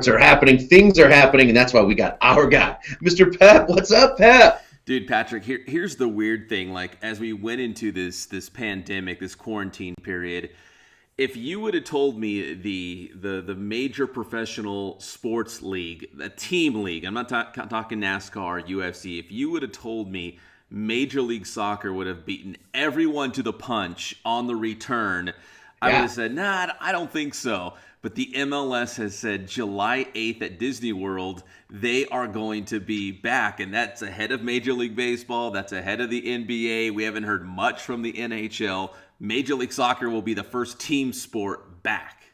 sports are happening, things are happening, and that's why we got our guy, Mr. Pep. What's up, Pep? Dude, Patrick, here's the weird thing. Like, as we went into this pandemic, this quarantine period, if you would have told me the major professional sports league, a team league, I'm not talking NASCAR, UFC, if you would have told me Major League Soccer would have beaten everyone to the punch on the return, I would have said, nah, I don't think so. But the MLS has said July 8th at Disney World, they are going to be back. And that's ahead of Major League Baseball. That's ahead of the NBA. We haven't heard much from the NHL. Major League Soccer will be the first team sport back.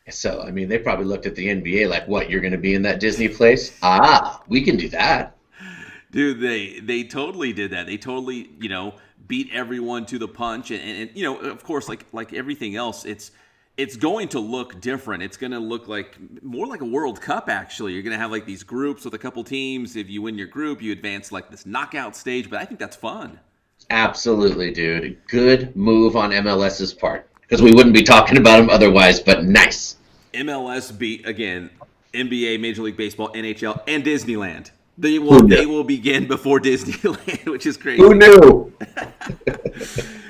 So, I mean, they probably looked at the NBA like, what, you're going to be in that Disney place? Ah, we can do that. Dude, they totally did that. They totally, beat everyone to the punch. And of course, like everything else, it's going to look different. It's going to look more like a World Cup, actually. You're going to have like these groups with a couple teams. If you win your group, you advance like this knockout stage. But I think that's fun. Absolutely, dude. Good move on MLS's part. Because we wouldn't be talking about them otherwise, but nice. MLS beat, again, NBA, Major League Baseball, NHL, and Disneyland. They will begin before Disneyland, which is crazy. Who knew?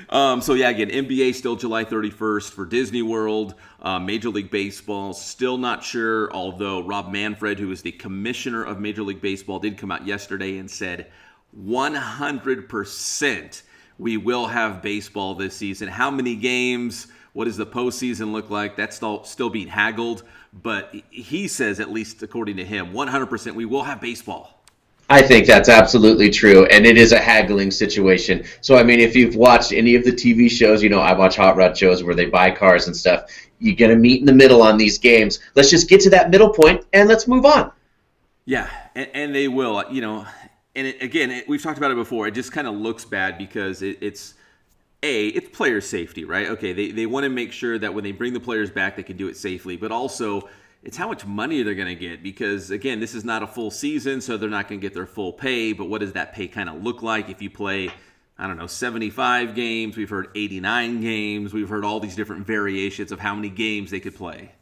So, yeah, again, NBA still July 31st for Disney World. Major League Baseball, still not sure, although Rob Manfred, who is the commissioner of Major League Baseball, did come out yesterday and said 100% we will have baseball this season. How many games? What does the postseason look like? That's still being haggled. But he says, at least according to him, 100% we will have baseball. I think that's absolutely true, and it is a haggling situation. So, I mean, if you've watched any of the TV shows, I watch hot rod shows where they buy cars and stuff. You're going to meet in the middle on these games. Let's just get to that middle point, and let's move on. Yeah, and they will, and we've talked about it before. It just kind of looks bad because it's player safety, right? Okay, they want to make sure that when they bring the players back, they can do it safely, but also it's how much money they're going to get because, again, this is not a full season, so they're not going to get their full pay, but what does that pay kind of look like if you play, 75 games? We've heard 89 games. We've heard all these different variations of how many games they could play.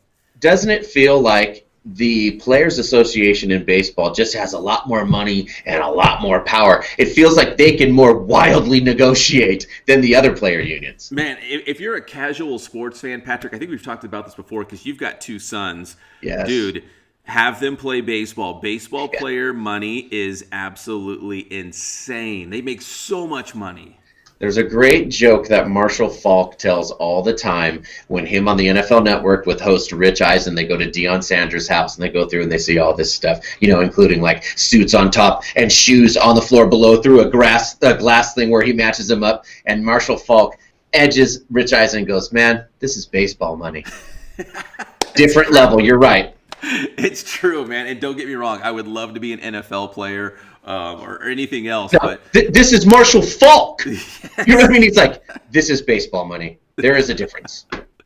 Doesn't it feel like the Players Association in baseball just has a lot more money and a lot more power? It feels like they can more wildly negotiate than the other player unions. Man, if you're a casual sports fan, Patrick, I think we've talked about this before because you've got two sons. Yes. Dude, have them play baseball. Baseball player money is absolutely insane. They make so much money. There's a great joke that Marshall Faulk tells all the time when him on the NFL Network with host Rich Eisen, they go to Deion Sanders' house and they go through and they see all this stuff, including like suits on top and shoes on the floor below through a glass thing where he matches them up. And Marshall Faulk edges Rich Eisen and goes, man, this is baseball money. Different level, you're right. It's true, man. And don't get me wrong, I would love to be an NFL player or anything else. No, but this is Marshall Faulk. You know what I mean? He's like, this is baseball money. There is a difference.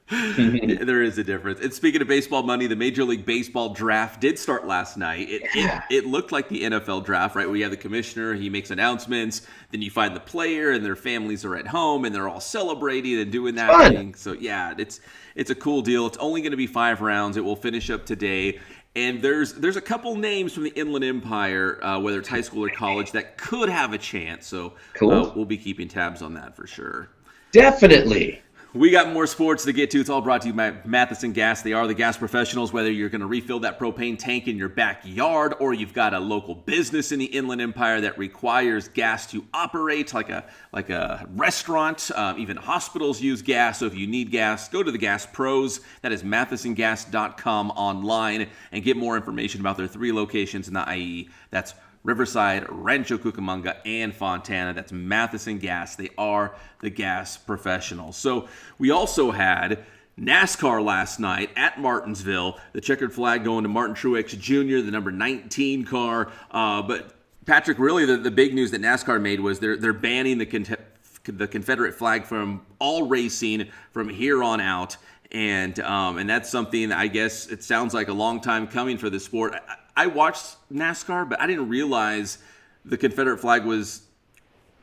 There is a difference. And speaking of baseball money, the Major League Baseball draft did start last night. It looked like the NFL draft, right? Where you have the commissioner, he makes announcements, then you find the player and their families are at home and they're all celebrating and doing that thing. So yeah, it's a cool deal. It's only going to be 5 rounds. It will finish up today. And there's a couple names from the Inland Empire, whether it's high school or college, that could have a chance. So cool. We'll be keeping tabs on that for sure. Definitely. We got more sports to get to. It's all brought to you by Matheson Gas. They are the gas professionals. Whether you're going to refill that propane tank in your backyard or you've got a local business in the Inland Empire that requires gas to operate, like a restaurant, even hospitals use gas. So if you need gas, go to the Gas Pros. That is mathesongas.com online and get more information about their 3 locations in the IE. That's Riverside, Rancho Cucamonga, and Fontana. That's Matheson Gas. They are the gas professionals. So we also had NASCAR last night at Martinsville. The checkered flag going to Martin Truex Jr., the number 19 car. But Patrick, really the big news that NASCAR made was they're banning the Confederate flag from all racing from here on out. And that's something, I guess, it sounds like a long time coming for the sport. I watched NASCAR, but I didn't realize the Confederate flag was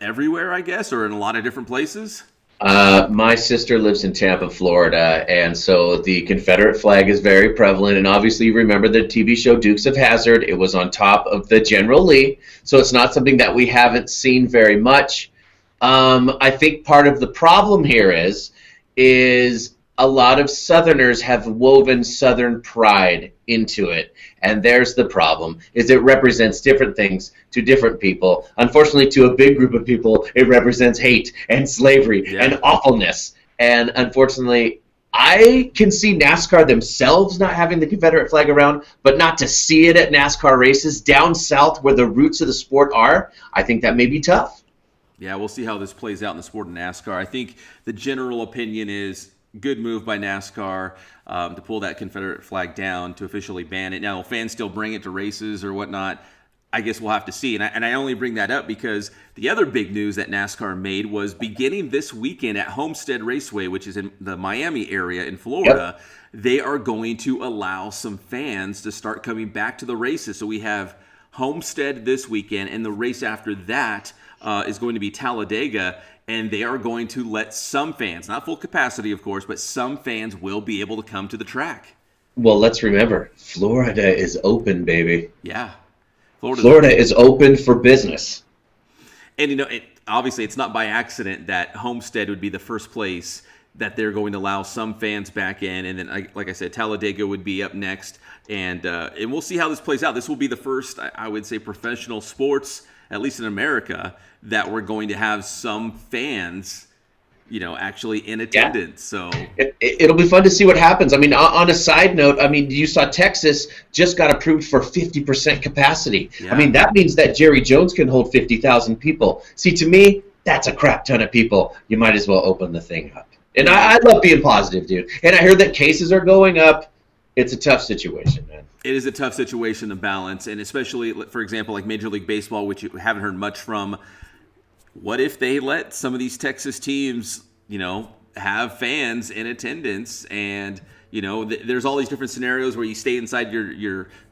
everywhere, I guess, or in a lot of different places. My sister lives in Tampa, Florida, and so the Confederate flag is very prevalent. And obviously, you remember the TV show Dukes of Hazzard. It was on top of the General Lee, so it's not something that we haven't seen very much. I think part of the problem here is a lot of Southerners have woven Southern pride into it. And there's the problem, is it represents different things to different people. Unfortunately, to a big group of people, it represents hate and slavery and awfulness. And unfortunately, I can see NASCAR themselves not having the Confederate flag around, but not to see it at NASCAR races down south where the roots of the sport are, I think that may be tough. Yeah, we'll see how this plays out in the sport of NASCAR. I think the general opinion is good move by NASCAR to pull that Confederate flag down to officially ban it. Now, will fans still bring it to races or whatnot? I guess we'll have to see. And I only bring that up because the other big news that NASCAR made was beginning this weekend at Homestead Raceway, which is in the Miami area in Florida, they are going to allow some fans to start coming back to the races. So we have Homestead this weekend, and the race after that is going to be Talladega. And they are going to let some fans, not full capacity, of course, but some fans will be able to come to the track. Well, let's remember, Florida is open, baby. Yeah. Florida is open for business. And, obviously, it's not by accident that Homestead would be the first place that they're going to allow some fans back in. And then, like I said, Talladega would be up next. And we'll see how this plays out. This will be the first, I would say, professional sports, at least in America, that we're going to have some fans, actually in attendance. Yeah. So it'll be fun to see what happens. I mean, on a side note, you saw Texas just got approved for 50% capacity. Yeah. I mean, that means that Jerry Jones can hold 50,000 people. See, to me, that's a crap ton of people. You might as well open the thing up. And I love being positive, dude. And I heard that cases are going up. It's a tough situation, man. It is a tough situation to balance, and especially, for example, like Major League Baseball, which you haven't heard much from. What if they let some of these Texas teams, have fans in attendance? And, there's all these different scenarios where you stay inside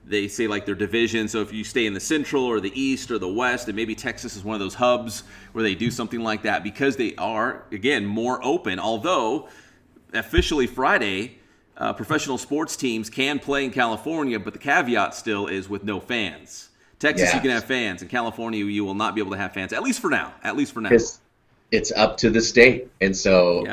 they say like their division. So if you stay in the Central or the East or the West, and maybe Texas is one of those hubs where they do something like that because they are, again, more open. Although officially Friday, professional sports teams can play in California, but the caveat still is with no fans. Texas, you can have fans. In California, you will not be able to have fans, at least for now. It's up to the state. And so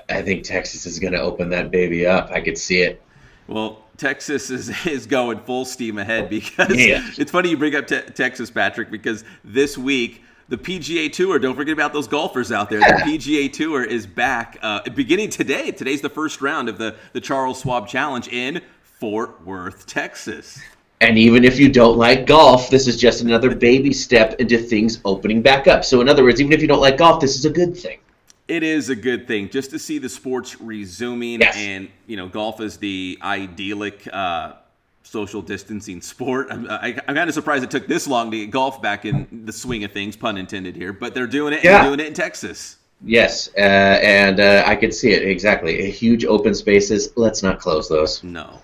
I think Texas is going to open that baby up. I could see it. Well, Texas is going full steam ahead because it's funny you bring up Texas, Patrick, because this week, the PGA Tour, don't forget about those golfers out there. The PGA Tour is back beginning today. Today's the first round of the Charles Schwab Challenge in Fort Worth, Texas. And even if you don't like golf, this is just another baby step into things opening back up. So in other words, even if you don't like golf, this is a good thing. It is a good thing just to see the sports resuming. Yes. And, golf is the idyllic social distancing sport. I'm kind of surprised it took this long to get golf back in the swing of things, pun intended here. But they're doing it, and they're doing it in Texas. Yes, and I could see it, exactly. Huge open spaces. Let's not close those. No.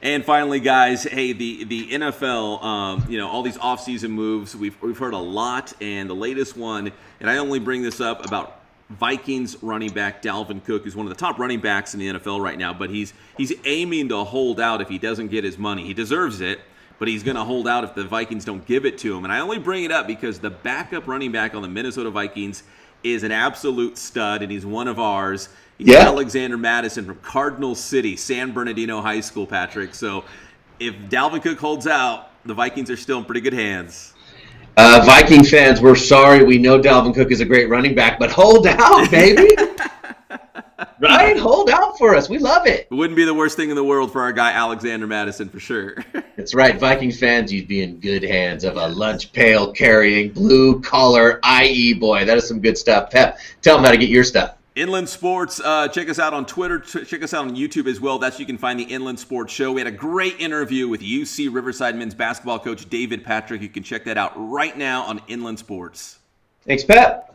And finally, guys, hey, the NFL, all these offseason moves, we've heard a lot, and the latest one, and I only bring this up about Vikings running back Dalvin Cook, who's one of the top running backs in the NFL right now, but he's aiming to hold out if he doesn't get his money. He deserves it, but he's going to hold out if the Vikings don't give it to him. And I only bring it up because the backup running back on the Minnesota Vikings is an absolute stud, and he's one of ours. He's Alexander Madison from Cardinal City, San Bernardino High School, Patrick. So if Dalvin Cook holds out, the Vikings are still in pretty good hands. Viking fans, we're sorry. We know Dalvin Cook is a great running back, but hold out, baby. Right? Hold out for us. We love it. It wouldn't be the worst thing in the world for our guy Alexander Madison, for sure. That's right. Viking fans, you'd be in good hands of a lunch pail carrying, blue collar IE boy. That is some good stuff. Pep, tell them how to get your stuff. Inland Sports, check us out on Twitter, check us out on YouTube as well. That's where you can find the Inland Sports Show. We had a great interview with UC Riverside men's basketball coach David Patrick. You can check that out right now on Inland Sports. Thanks, Pep.